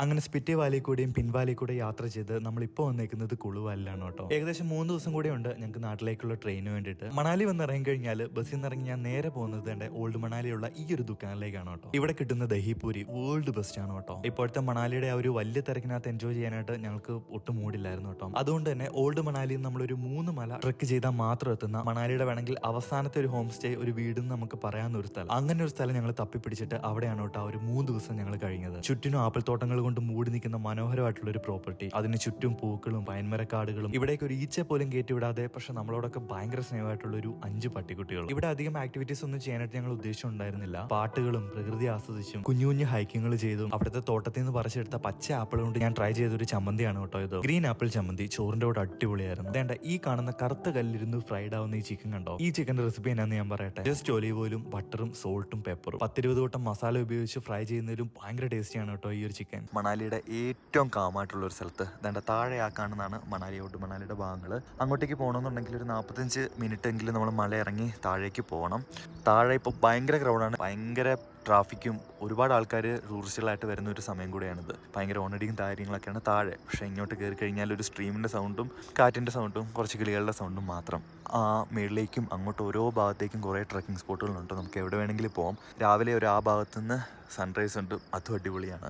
അങ്ങനെ സ്പിറ്റി വാലി കൂടെയും പിൻവാലി കൂടെ യാത്ര ചെയ്ത് നമ്മളിപ്പോൾ വന്നേക്കുന്നത് കുളു വാലിലാണ് കേട്ടോ. ഏകദേശം 3 ദിവസം കൂടെ ഉണ്ട് ഞങ്ങൾക്ക് നാട്ടിലേക്കുള്ള ട്രെയിന് വേണ്ടിയിട്ട്. മണാലി വന്ന് ഇറങ്ങി കഴിഞ്ഞാൽ ബസ്സിൽ നിന്ന് ഇറങ്ങി ഞാൻ നേരെ പോകുന്നത് എന്റെ ഓൾഡ് മണാലിയുള്ള ഈ ഒരു ദുക്കാനിലേക്കാണ് കേട്ടോ. ഇവിടെ കിട്ടുന്ന ദഹിപൂരി വേൾഡ് ബെസ്റ്റ് ആണ് കേട്ടോ. ഇപ്പോഴത്തെ മണാലിയുടെ ആ ഒരു വലിയ തിരക്കിനകത്ത് എൻജോയ് ചെയ്യാനായിട്ട് ഞങ്ങൾക്ക് ഒട്ടും മൂടില്ലായിരുന്നു കേട്ടോ. അതുകൊണ്ട് തന്നെ ഓൾഡ് മണാലിയിൽ നമ്മളൊരു 3 മല ട്രെക്ക് ചെയ്താൽ മാത്രം എത്തുന്ന മണാലിയുടെ വേണമെങ്കിൽ അവസാനത്തെ ഒരു ഹോം സ്റ്റേ ഒരു വീടെന്ന് നമുക്ക് പറയാവുന്ന ഒരു സ്ഥലം. അങ്ങനെ ഒരു സ്ഥലം ഞങ്ങൾ തപ്പിപ്പിടിച്ചിട്ട് അവിടെയാണ് കേട്ടോ ആ ഒരു 3 ദിവസം ഞങ്ങൾ കഴിഞ്ഞത്. ചുറ്റിനും ആപ്പിൾ തോട്ടങ്ങൾ കൊണ്ട് മൂടി നിൽക്കുന്ന മനോഹരമായിട്ടുള്ള ഒരു പ്രോപ്പർട്ടി, അതിന് ചുറ്റും പൂക്കളും പൈൻമരക്കാടുകളും, ഇവിടേക്ക് ഒരു ഈച്ച പോലും കയറ്റി വിടാതെ പക്ഷെ നമ്മളോടൊക്കെ ഭയങ്കര സ്നേഹമായിട്ടുള്ള ഒരു 5 പട്ടിക്കുട്ടികളും. ഇവിടെ അധികം ആക്ടിവിറ്റീസ് ഒന്നും ചെയ്യാനായിട്ട് ഞങ്ങൾ ഉദ്ദേശിച്ചിട്ടുണ്ടായിരുന്നില്ല. പാട്ടുകളും പ്രകൃതി ആസ്വദിച്ചും കുഞ്ഞു കുഞ്ഞു ഹൈക്കിങ്ങൾ ചെയ്തും അവിടുത്തെ തോട്ടത്തിൽ നിന്ന് പറിച്ചെടുത്ത പച്ച ആപ്പിൾ കൊണ്ട് ഞാൻ ട്രൈ ചെയ്ത ഒരു ചമ്മന്തിയാണ് കേട്ടോ ഇത്. ഗ്രീൻ ആപ്പിൾ ചമ്മന്തി ചോറിന്റെ കൂടെ അടിപൊളിയായിരുന്നു. വേണ്ട ഈ കാണുന്ന കറുത്ത കല്ലിരുന്ന് ഫ്രൈഡ് ആവുന്ന ഈ ചിക്കൻ കണ്ടോ? ഈ ചിക്കന്റെ റെസിപ്പി എന്നാന്ന് ഞാൻ പറയട്ടെ. ജസ്റ്റ് ഒലീവ് ഓയിലും ബട്ടറും സോൾട്ടും പെപ്പറും 10-20 വട്ടം മസാല ഉപയോഗിച്ച് ഫ്രൈ ചെയ്യുന്നതിലും ഭയങ്കര ടേസ്റ്റിയാണ് കേട്ടോ ഈ ഒരു ചിക്കൻ. മണാലിയുടെ ഏറ്റവും കാമായിട്ടുള്ള ഒരു സ്ഥലത്ത് ദാണ്ട താഴെ ആ കാണുന്നതാണ് മണാലിയുടെ ഭാഗങ്ങൾ. അങ്ങോട്ടേക്ക് പോകണമെന്നുണ്ടെങ്കിൽ ഒരു 45 മിനിറ്റ് എങ്കിലും നമ്മൾ മല ഇറങ്ങി താഴേക്ക് പോകണം. താഴെ ഇപ്പോൾ ഭയങ്കര ക്രൗഡാണ്, ഭയങ്കര ട്രാഫിക്കും, ഒരുപാട് ആൾക്കാർ ടൂറിസ്റ്റുകളായിട്ട് വരുന്ന ഒരു സമയം കൂടെയാണിത്. ഭയങ്കര ഓണടിയും കാര്യങ്ങളൊക്കെയാണ് താഴെ. പക്ഷേ ഇങ്ങോട്ട് കയറി കഴിഞ്ഞാൽ ഒരു സ്ട്രീമിൻ്റെ സൗണ്ടും കാറ്റിൻ്റെ സൗണ്ടും കുറച്ച് കിളികളുടെ സൗണ്ടും മാത്രം. ആ മേളിലേക്കും അങ്ങോട്ട് ഓരോ ഭാഗത്തേക്കും കുറേ ട്രക്കിംഗ് സ്പോട്ടുകളുണ്ട്. നമുക്ക് എവിടെ വേണമെങ്കിലും പോകാം. രാവിലെ ഒരു ആ ഭാഗത്തുനിന്ന് സൺറൈസ് ഉണ്ട്, അതും അടിപൊളിയാണ്.